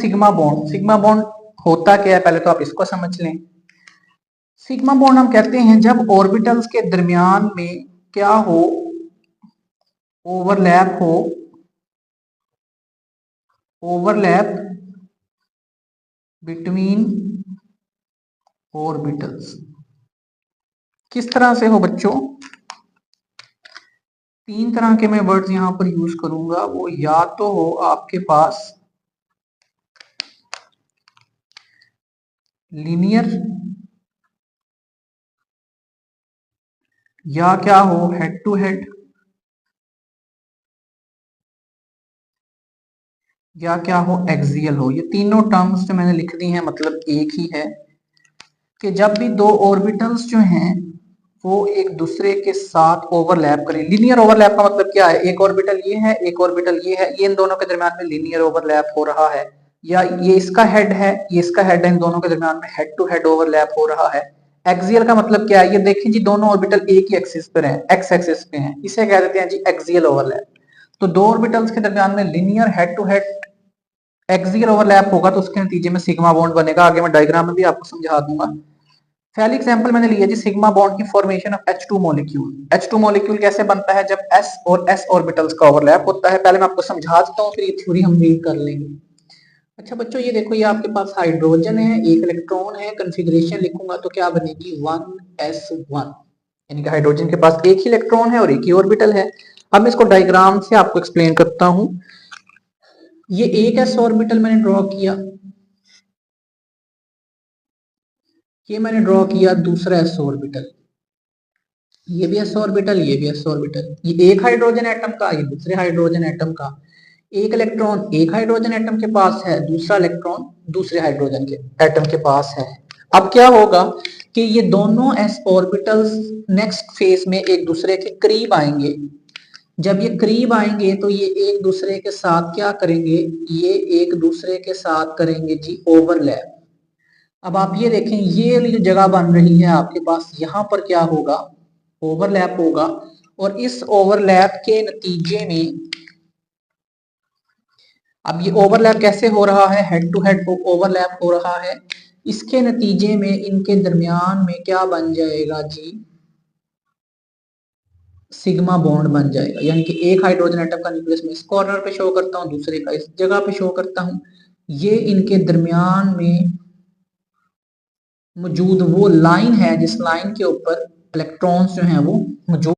Sigma bond. Sigma bond होता क्या है, पहले तो आप इसको समझ लें। सिग्मा बॉन्ड हम कहते हैं जब ऑर्बिटल्स के दरमियान में क्या हो, ओवरलैप हो, ओवरलैप बिटवीन ऑर्बिटल्स। किस तरह से हो बच्चों, तीन तरह के मैं वर्ड्स यहां पर यूज करूंगा। वो या तो हो आपके पास लीनियर, या क्या हो हेड टू हेड, या क्या हो एक्सियल हो। ये तीनों टर्म्स जो मैंने लिख दी हैं मतलब एक ही है कि जब भी दो ऑर्बिटल्स जो हैं वो एक दूसरे के साथ ओवरलैप करें। लीनियर ओवरलैप का मतलब क्या है, एक ऑर्बिटल ये है, एक ऑर्बिटल ये है, ये इन दोनों के दरमियान में लीनियर ओवरलैप हो रहा है, या ये इसका हेड है, ये इसका हेड है, इन दोनों के दरमियान में हेड टू हेड ओवरलैप हो रहा है। एक्सियल का मतलब क्या है, ये देखें जी दोनों ऑर्बिटल एक ही एक्सिस पर हैं, एक्स एक्सिस पे हैं, इसे कह देते हैं जी एक्सियल ओवरलैप। तो दो ऑर्बिटल्स के दरमियान में linear head to head axial overlap होगा तो उसके नतीजे में सिग्मा बॉन्ड बनेगा। आगे मैं डायग्राम में भी आपको समझा दूंगा। पहली एग्जांपल मैंने लिया जी सिग्मा बॉन्ड की formation of H2 molecule. H2 molecule कैसे बनता है, जब S और S ऑर्बिटल्स का ओवरलैप होता है। पहले मैं आपको समझा देता हूँ, फिर ये थ्योरी हम रीड कर लेंगे। अच्छा बच्चों ये देखो, ये आपके पास हाइड्रोजन है, एक इलेक्ट्रॉन है, कन्फिग्रेशन लिखूंगा तो क्या बनेगी 1s1, यानी कि हाइड्रोजन के पास एक ही इलेक्ट्रॉन है और एक ही ऑर्बिटल है। अब मैं इसको डायग्राम से आपको एक्सप्लेन करता हूँ। ये एक s ऑर्बिटल मैंने ड्रॉ किया, ये मैंने ड्रॉ किया दूसरा s ऑर्बिटल, ये भी s ऑर्बिटल, ये भी s ऑर्बिटल, ये एक हाइड्रोजन एटम का, ये दूसरे हाइड्रोजन एटम का। एक इलेक्ट्रॉन एक हाइड्रोजन एटम के पास है, दूसरा इलेक्ट्रॉन दूसरे हाइड्रोजन के एटम के पास है। अब क्या होगा कि ये दोनों s ऑर्बिटल्स नेक्स्ट फेज में एक दूसरे के करीब आएंगे। जब ये करीब आएंगे तो ये एक दूसरे के साथ क्या करेंगे, ये एक दूसरे के साथ करेंगे जी ओवरलैप। अब आप ये देखें, ये वाली जो जगह बन रही है आपके पास, यहाँ पर क्या होगा, ओवरलैप होगा। और इस ओवरलैप के नतीजे में, अब ये ओवरलैप कैसे हो रहा है, हेड टू हेड ओवरलैप हो रहा है। इसके नतीजे में इनके दरमियान में क्या बन जाएगा जी, सिग्मा बॉन्ड बन जाएगा। यानी कि एक हाइड्रोजन एटम का न्यूक्लियस में इस कॉर्नर पे शो करता हूँ, दूसरे का इस जगह पे शो करता हूँ। ये इनके दरमियान में मौजूद वो लाइन है जिस लाइन के ऊपर इलेक्ट्रॉन्स जो हैं वो मौजूद